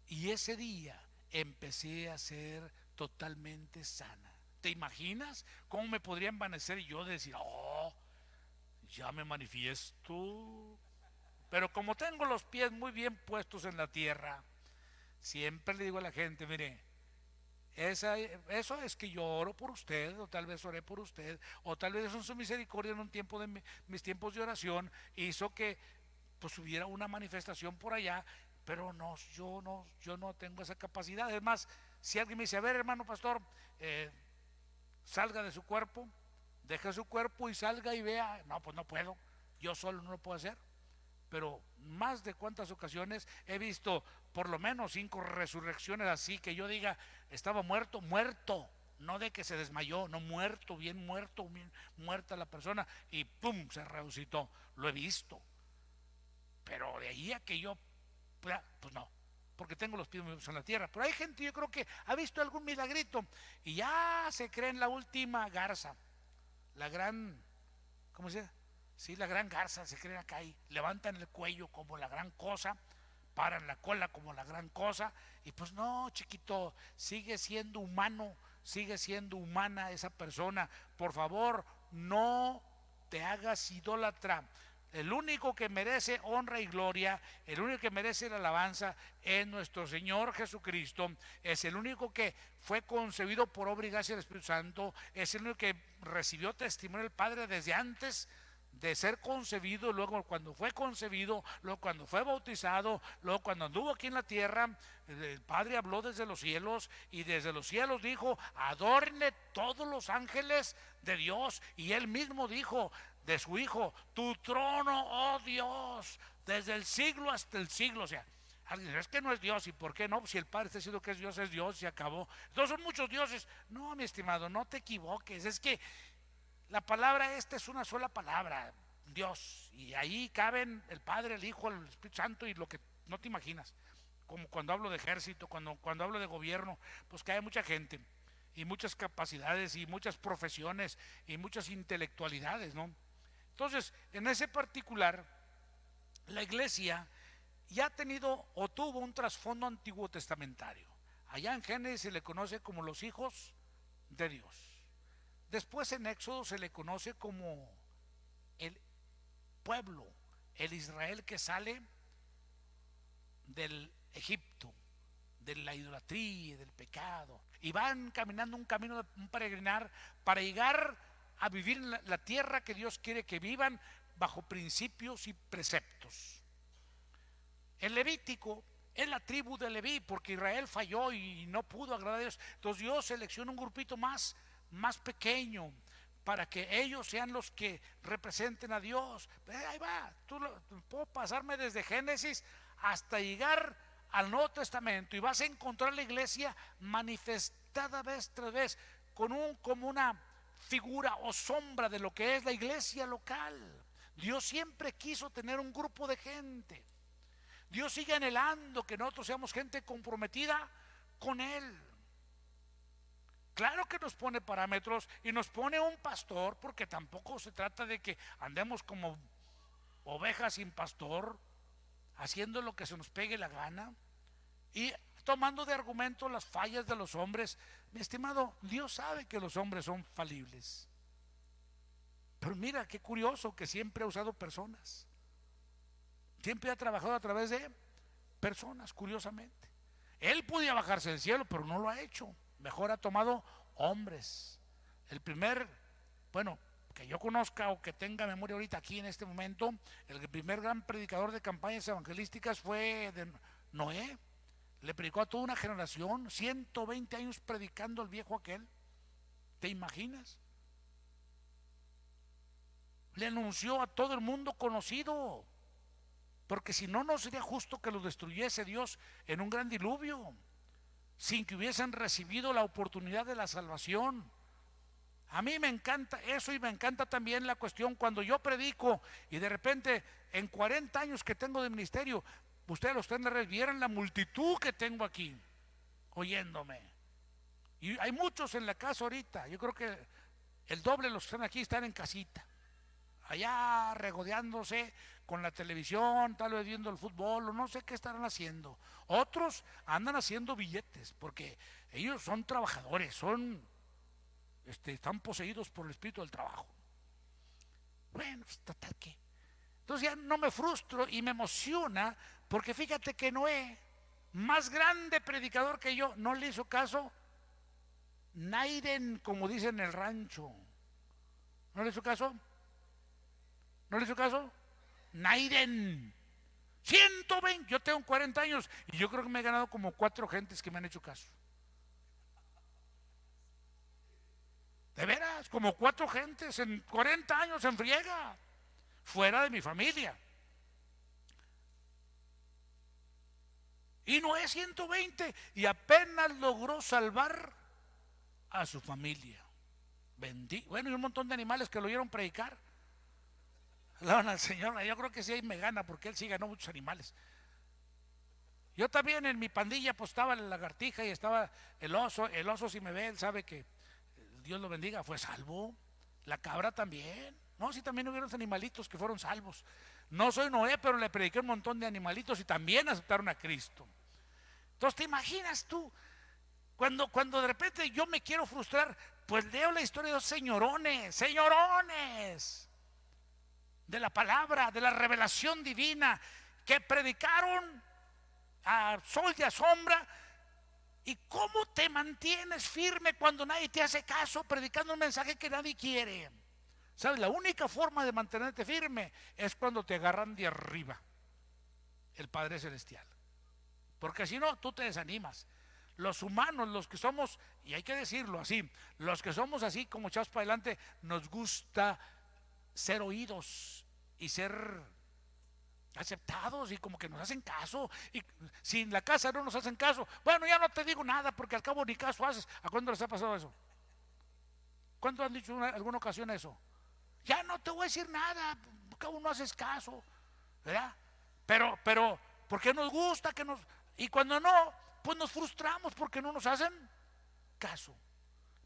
Y ese día empecé a ser totalmente sana. ¿Te imaginas cómo me podría envanecer yo de decir: ya me manifiesto? Pero como tengo los pies muy bien puestos en la tierra, siempre le digo a la gente: mire, eso es que yo oro por usted, o tal vez oré por usted, o tal vez en su misericordia en un tiempo de mis tiempos de oración hizo que pues hubiera una manifestación por allá, pero no, yo no tengo esa capacidad. Es más, si alguien me dice: a ver, hermano pastor, salga de su cuerpo, deje su cuerpo y salga y vea, no, pues no puedo, yo solo no lo puedo hacer. Pero más de cuántas ocasiones he visto por lo menos 5 resurrecciones así, que yo diga: estaba muerto, no de que se desmayó, no muerto, bien muerta la persona y pum, se resucitó. Lo he visto. Pero de ahí a que yo, pues no, porque tengo los pies en la tierra. Pero hay gente, yo creo que ha visto algún milagrito y ya se cree en la última garza, la gran, ¿cómo se dice? Sí, la gran garza, se creen acá y levantan el cuello como la gran cosa, paran la cola como la gran cosa, y pues no, chiquito, sigue siendo humano, sigue siendo humana esa persona. Por favor, no te hagas idólatra. El único que merece honra y gloria, el único que merece la alabanza es nuestro Señor Jesucristo. Es el único que fue concebido por obra y gracia del Espíritu Santo. Es el único que recibió testimonio del Padre desde antes de ser concebido, luego cuando fue concebido, luego cuando fue bautizado, luego cuando anduvo aquí en la tierra. El Padre habló desde los cielos y desde los cielos dijo: adorne todos los ángeles de Dios. Y él mismo dijo de su Hijo: tu trono, oh Dios, desde el siglo hasta el siglo. O sea, alguien dice: es que no es Dios. ¿Y por qué no? Si el Padre está diciendo que es Dios y se acabó. Entonces son muchos dioses. No, mi estimado, no te equivoques. Es que la palabra esta es una sola palabra, Dios, y ahí caben el Padre, el Hijo, el Espíritu Santo y lo que no te imaginas. Como cuando hablo de ejército, cuando hablo de gobierno, pues cae mucha gente y muchas capacidades y muchas profesiones y muchas intelectualidades, ¿no? Entonces, en ese particular, la iglesia ya ha tenido o tuvo un trasfondo antiguo testamentario. Allá en Génesis se le conoce como los hijos de Dios. Después en Éxodo se le conoce como el pueblo, el Israel que sale del Egipto, de la idolatría, del pecado, y van caminando un camino, un peregrinar para llegar a vivir en la tierra que Dios quiere que vivan bajo principios y preceptos. El Levítico es la tribu de Leví, porque Israel falló y no pudo agradar a Dios. Entonces Dios selecciona un grupito más pequeño para que ellos sean los que representen a Dios. Ahí va, puedo pasarme desde Génesis hasta llegar al Nuevo Testamento y vas a encontrar la iglesia manifestada vez tras vez como una figura o sombra de lo que es la iglesia local. Dios siempre quiso tener un grupo de gente. Dios sigue anhelando que nosotros seamos gente comprometida con Él. Claro que nos pone parámetros y nos pone un pastor, porque tampoco se trata de que andemos como ovejas sin pastor, haciendo lo que se nos pegue la gana y tomando de argumento las fallas de los hombres. Mi estimado, Dios sabe que los hombres son falibles, pero mira qué curioso que siempre ha usado personas, siempre ha trabajado a través de personas, curiosamente. Él podía bajarse del cielo, pero no lo ha hecho. Mejor ha tomado hombres. El primer, bueno, que yo conozca o que tenga memoria ahorita aquí en este momento, el primer gran predicador de campañas evangelísticas fue de Noé. Le predicó a toda una generación, 120 años predicando el viejo aquel. ¿Te imaginas? Le anunció a todo el mundo conocido, porque si no, no sería justo que lo destruyese Dios en un gran diluvio sin que hubiesen recibido la oportunidad de la salvación. A mí me encanta eso, y me encanta también la cuestión cuando yo predico y de repente en 40 años que tengo de ministerio, ustedes los tendrán, vieran la multitud que tengo aquí oyéndome. Y hay muchos en la casa ahorita, yo creo que el doble de los que están aquí están en casita, allá regodeándose con la televisión, tal vez viendo el fútbol o no sé qué estarán haciendo. Otros andan haciendo billetes porque ellos son trabajadores, están poseídos por el espíritu del trabajo. Bueno, total que. Entonces ya no me frustro y me emociona, porque fíjate que Noé, más grande predicador que yo, no le hizo caso. Naiden, como dicen en el rancho. ¿No le hizo caso? ¿No le hizo caso? Naiden. 120, yo tengo 40 años y yo creo que me he ganado como 4 gentes que me han hecho caso. De veras, como 4 gentes en 40 años en friega, fuera de mi familia. Y Noé 120 y apenas logró salvar a su familia. Bueno, y un montón de animales que lo oyeron predicar. Alaban al Señor. Yo creo que sí ahí me gana, porque él sí ganó muchos animales. Yo también en mi pandilla pues estaba la lagartija y estaba el oso. El oso, si me ve, él sabe que Dios lo bendiga, fue salvo. La cabra también. No, sí, también hubieron animalitos que fueron salvos. No soy Noé, pero le prediqué un montón de animalitos y también aceptaron a Cristo. Entonces, ¿te imaginas tú? Cuando de repente yo me quiero frustrar, pues leo la historia de los señorones de la palabra, de la revelación divina, que predicaron a sol y a sombra. ¿Y cómo te mantienes firme cuando nadie te hace caso, predicando un mensaje que nadie quiere? ¿Sabes? La única forma de mantenerte firme es cuando te agarran de arriba, el Padre Celestial. Porque si no, tú te desanimas. Los humanos, los que somos, y hay que decirlo así, los que somos así como echados para adelante, nos gusta ser oídos y ser aceptados y como que nos hacen caso. Y si en la casa no nos hacen caso, bueno, ya no te digo nada porque al cabo ni caso haces. ¿A cuándo les ha pasado eso? ¿Cuándo han dicho alguna ocasión eso? Ya no te voy a decir nada, al cabo no haces caso, ¿verdad? Pero porque nos gusta que nos... Y cuando no, pues nos frustramos porque no nos hacen caso.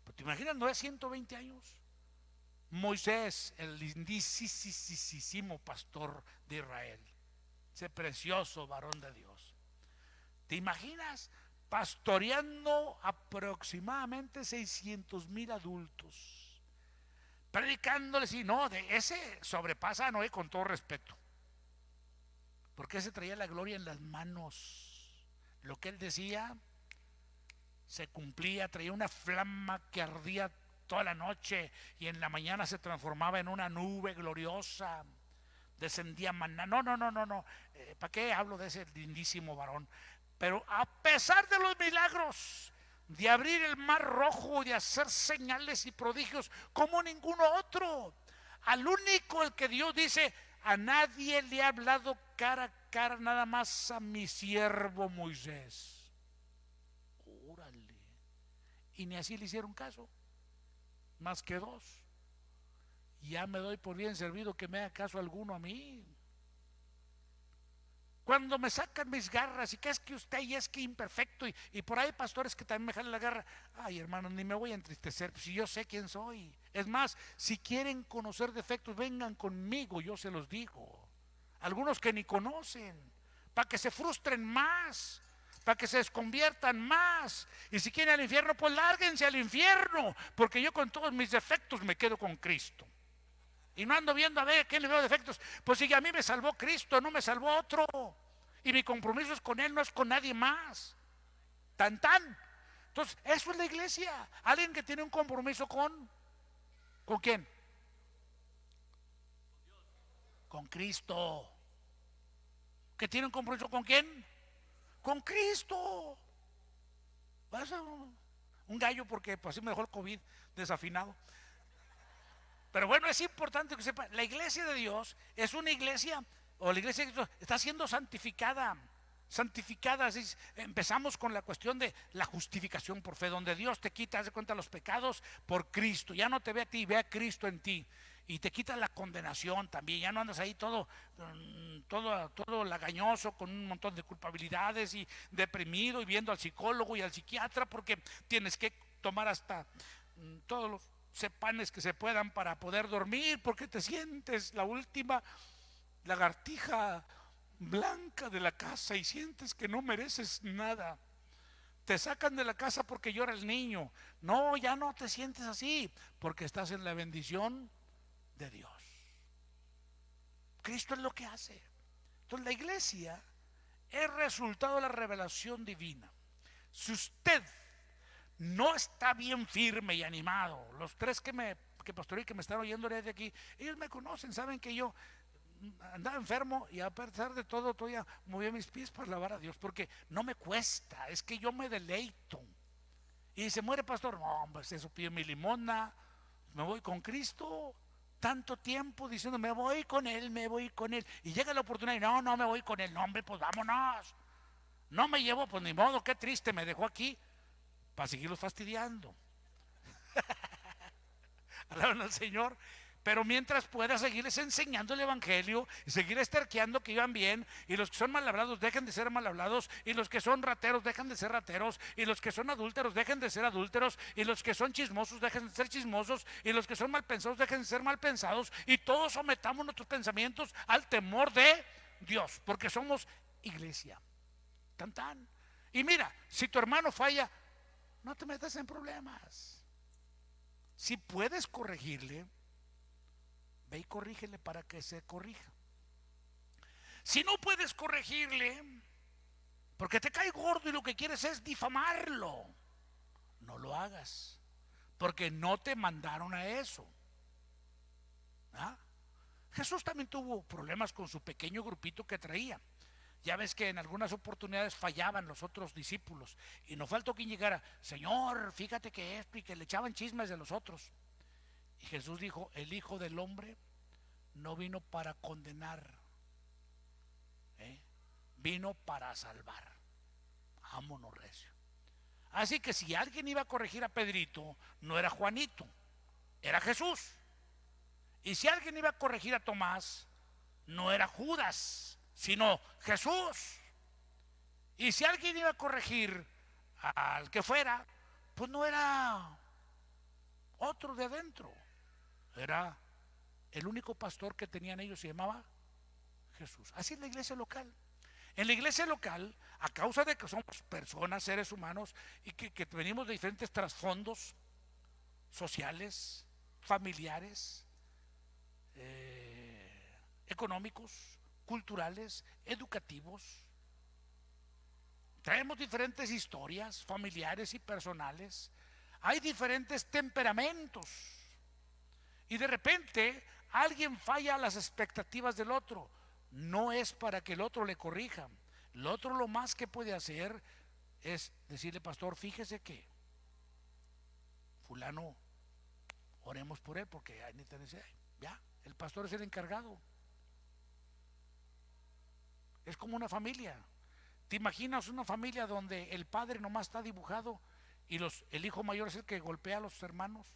Pero te imaginas, no es 120 años. Moisés, el lindísimo pastor de Israel, ese precioso varón de Dios. ¿Te imaginas pastoreando aproximadamente 600,000 adultos, predicándoles? Y no, de ese sobrepasa a Noé, con todo respeto, porque ese traía la gloria en las manos. Lo que él decía se cumplía, traía una flama que ardía toda la noche y en la mañana se transformaba en una nube gloriosa. Descendía maná. No. ¿Para qué hablo de ese lindísimo varón? Pero a pesar de los milagros, de abrir el mar rojo, de hacer señales y prodigios como ninguno otro, al único el que Dios dice: a nadie le ha hablado cara a cara, nada más a mi siervo Moisés. Órale. Y ni así le hicieron caso, más que dos. Ya me doy por bien servido que me haga caso alguno a mí. Cuando me sacan mis garras y que es que usted y es que imperfecto, y por ahí pastores que también me jalan la garra, ay hermano, ni me voy a entristecer si yo sé quién soy. Es más, si quieren conocer defectos, vengan conmigo, yo se los digo. Algunos que ni conocen, para que se frustren más, para que se desconviertan más. Y si quieren al infierno, pues lárguense al infierno, porque yo con todos mis defectos me quedo con Cristo. Y no ando viendo a ver a quién le veo defectos. Pues si a mí me salvó Cristo, no me salvó otro. Y mi compromiso es con Él, no es con nadie más. Tan. Entonces, eso es la iglesia. Alguien que tiene un compromiso ¿con quién? Con Cristo. ¿Que tiene un compromiso con quién? Con Cristo. Vas a un gallo porque pues así me dejó el COVID desafinado. Pero bueno, es importante que sepa, la iglesia de Dios es una iglesia, o la iglesia de Dios está siendo santificada. Empezamos con la cuestión de la justificación por fe, donde Dios te quita, haz de cuenta, los pecados por Cristo. Ya no te ve a ti, ve a Cristo en ti. Y te quita la condenación también. Ya no andas ahí todo lagañoso, con un montón de culpabilidades y deprimido, y viendo al psicólogo y al psiquiatra, porque tienes que tomar hasta todos los cepanes que se puedan para poder dormir, porque te sientes la última lagartija blanca de la casa y sientes que no mereces nada. Te sacan de la casa porque llora el niño. No, ya no te sientes así, porque estás en la bendición de Dios. Cristo es lo que hace. Entonces la iglesia es resultado de la revelación divina. Si usted no está bien firme y animado, los tres que pastoreé, que me están oyendo desde aquí, ellos me conocen, saben que yo andaba enfermo y a pesar de todo todavía movía mis pies para alabar a Dios, porque no me cuesta, es que yo me deleito. Y se muere pastor, no, pues eso, pide mi limosna, me voy con Cristo. Tanto tiempo diciendo me voy con él, y llega la oportunidad y no me voy con él. No, hombre, pues vámonos. No me llevo, pues ni modo, qué triste, me dejó aquí para seguirlos fastidiando. alaban al Señor. Pero mientras pueda seguirles enseñando el evangelio y seguir esterqueando que iban bien, y los que son mal hablados dejen de ser mal hablados, y los que son rateros dejen de ser rateros, y los que son adúlteros dejen de ser adúlteros, y los que son chismosos dejen de ser chismosos, y los que son mal pensados dejen de ser mal pensados, y todos sometamos nuestros pensamientos al temor de Dios, porque somos iglesia. Tan tan. Y mira, si tu hermano falla, no te metas en problemas. Si puedes corregirle, ve y corrígele para que se corrija. Si no puedes corregirle, porque te cae gordo y lo que quieres es difamarlo, no lo hagas, porque no te mandaron a eso. ¿Ah? Jesús también tuvo problemas con su pequeño grupito que traía. Ya ves que en algunas oportunidades fallaban los otros discípulos y no faltó quien llegara: Señor, fíjate que esto, y que le echaban chismes de los otros. Y Jesús dijo: el Hijo del Hombre no vino para condenar, vino para salvar. Vámonos recio. Así que si alguien iba a corregir a Pedrito, no era Juanito, era Jesús. Y si alguien iba a corregir a Tomás, no era Judas, sino Jesús. Y si alguien iba a corregir al que fuera, pues no era otro de adentro, era el único pastor que tenían ellos, se llamaba Jesús. Así es la iglesia local. En la iglesia local, a causa de que somos personas, seres humanos, y que venimos de diferentes trasfondos sociales, familiares, económicos, culturales, educativos, traemos diferentes historias familiares y personales, hay diferentes temperamentos, y de repente alguien falla a las expectativas del otro. No es para que el otro le corrija. El otro lo más que puede hacer es decirle: pastor, fíjese que fulano, oremos por él porque hay necesidad. Ya, el pastor es el encargado. Es como una familia. ¿Te imaginas una familia donde el padre nomás está dibujado y el hijo mayor es el que golpea a los hermanos?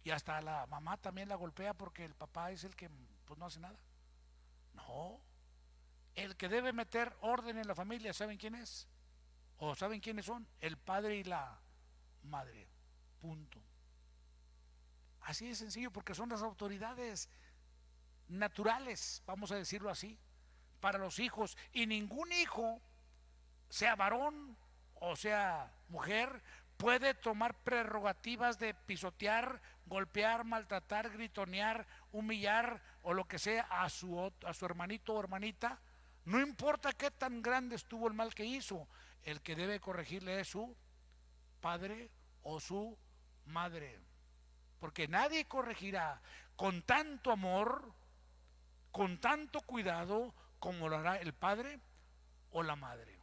Y hasta la mamá también la golpea porque el papá es el que pues no hace nada. No, el que debe meter orden en la familia, ¿saben quién es? ¿O saben quiénes son? El padre y la madre. Punto. Así de sencillo, porque son las autoridades naturales, vamos a decirlo así, para los hijos. Y ningún hijo, sea varón o sea mujer, puede tomar prerrogativas de pisotear, golpear, maltratar, gritonear, humillar o lo que sea a su hermanito o hermanita. No importa qué tan grande estuvo el mal que hizo, el que debe corregirle es su padre o su madre. Porque nadie corregirá con tanto amor, con tanto cuidado, como lo hará el padre o la madre.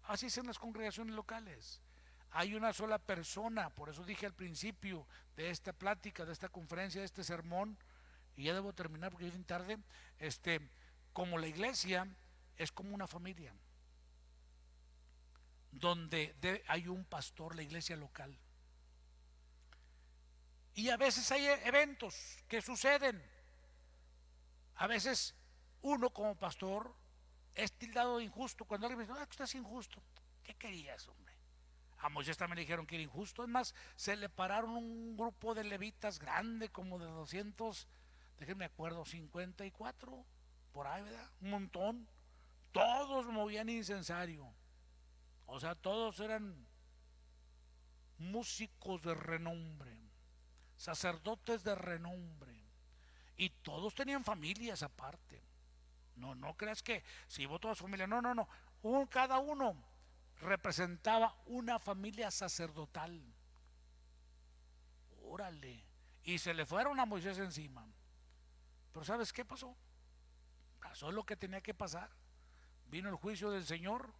Así es en las congregaciones locales. Hay una sola persona, por eso dije al principio de esta plática, de esta conferencia, de este sermón, y ya debo terminar porque es bien tarde, como la iglesia es como una familia, donde hay un pastor, la iglesia local. Y a veces hay eventos que suceden. A veces uno como pastor es tildado de injusto. Cuando alguien me dice: usted es injusto. ¿Qué querías, hombre? A Moisés también le dijeron que era injusto. Es más, se le pararon un grupo de levitas grande, como de 200, déjenme acuerdo, 54, por ahí, ¿verdad? Un montón. Todos movían incensario. O sea, todos eran músicos de renombre, sacerdotes de renombre. Y todos tenían familias aparte. No creas que si vos toda su familia, no. Cada uno representaba una familia sacerdotal. Órale. Y se le fueron a Moisés encima. Pero ¿sabes qué pasó? Pasó lo que tenía que pasar. Vino el juicio del Señor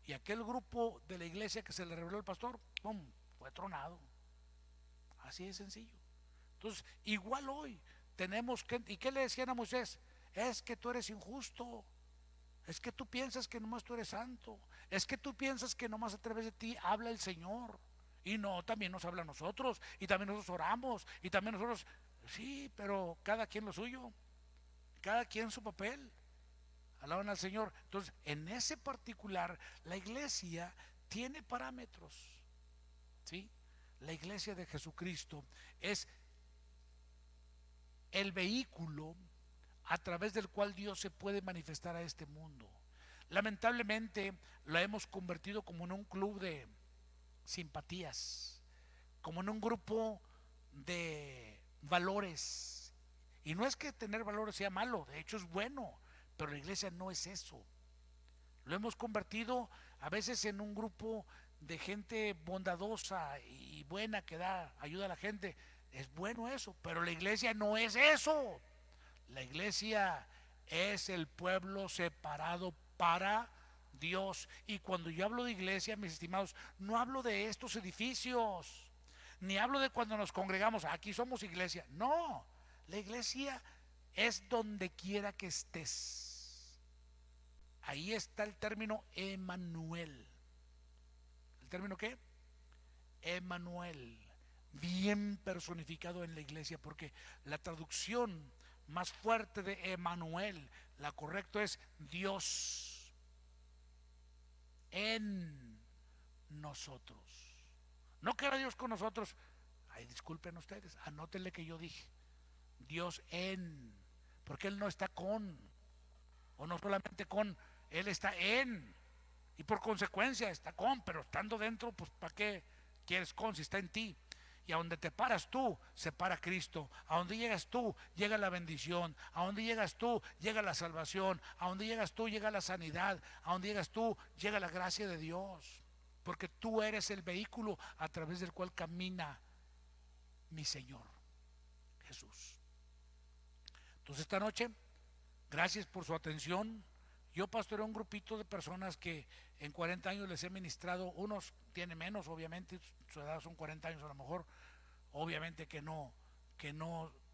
y aquel grupo de la iglesia que se le reveló al pastor, ¡pum!, fue tronado. Así de sencillo. Entonces, igual hoy tenemos que, ¿y qué le decían a Moisés? Es que tú eres injusto, es que tú piensas que nomás tú eres santo, es que tú piensas que nomás a través de ti habla el Señor. Y no, también nos habla a nosotros, y también nosotros oramos, y también nosotros, sí, pero cada quien lo suyo, cada quien su papel. Alaban al Señor. Entonces, en ese particular, la iglesia tiene parámetros, ¿sí? La iglesia de Jesucristo es el vehículo a través del cual Dios se puede manifestar a este mundo. Lamentablemente la hemos convertido como en un club de simpatías, como en un grupo de valores. Y no es que tener valores sea malo, de hecho es bueno, pero la iglesia no es eso. Lo hemos convertido a veces en un grupo de gente bondadosa y buena que da ayuda a la gente. Es bueno eso, pero la iglesia no es eso. La iglesia es el pueblo separado para Dios. Y cuando yo hablo de iglesia, mis estimados, no hablo de estos edificios, ni hablo de cuando nos congregamos, aquí somos iglesia. No, la iglesia es donde quiera que estés. Ahí está el término Emanuel. ¿El término qué? Emanuel. Bien personificado en la iglesia, porque la traducción más fuerte de Emanuel, la correcta es Dios en nosotros. No que era Dios con nosotros. Ay, disculpen ustedes, anótenle que yo dije Dios en, porque Él no está con, o no solamente con, Él está en, y por consecuencia está con, pero estando dentro, pues ¿para qué quieres con si está en ti? Y a donde te paras tú, se para Cristo. A donde llegas tú, llega la bendición. A donde llegas tú, llega la salvación. A donde llegas tú, llega la sanidad. A donde llegas tú, llega la gracia de Dios. Porque tú eres el vehículo a través del cual camina mi Señor Jesús. Entonces esta noche, gracias por su atención. Yo pastoreo un grupito de personas que en 40 años les he ministrado. Unos tienen menos, obviamente, su edad son 40 años a lo mejor. Obviamente que no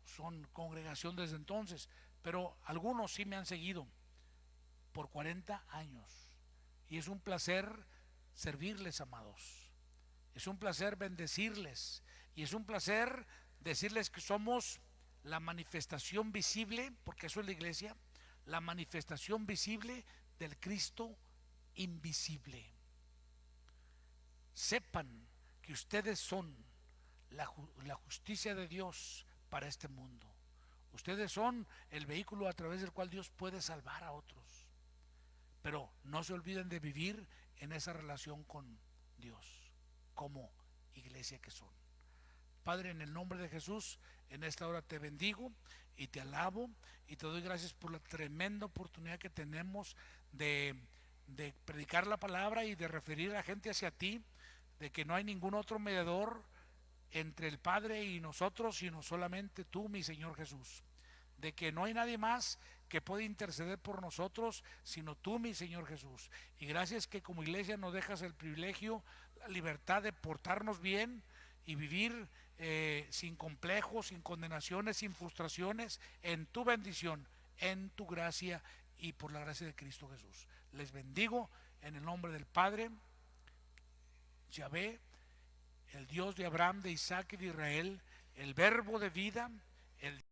son congregación desde entonces, pero algunos sí me han seguido por 40 años. Y es un placer servirles, amados. Es un placer bendecirles. Y es un placer decirles que somos la manifestación visible, porque eso es la iglesia, la manifestación visible del Cristo invisible. Sepan que ustedes son la justicia de Dios para este mundo. Ustedes son el vehículo a través del cual Dios puede salvar a otros. Pero no se olviden de vivir en esa relación con Dios, como iglesia que son. Padre, en el nombre de Jesús, en esta hora te bendigo y te alabo y te doy gracias por la tremenda oportunidad que tenemos de predicar la palabra y de referir a la gente hacia ti, de que no hay ningún otro mediador entre el Padre y nosotros, sino solamente tú, mi Señor Jesús. De que no hay nadie más que pueda interceder por nosotros, sino tú, mi Señor Jesús. Y gracias que como iglesia nos dejas el privilegio, la libertad de portarnos bien y vivir sin complejos, sin condenaciones, sin frustraciones, en tu bendición, en tu gracia y por la gracia de Cristo Jesús. Les bendigo en el nombre del Padre, Yahvé, el Dios de Abraham, de Isaac y de Israel, el verbo de vida, el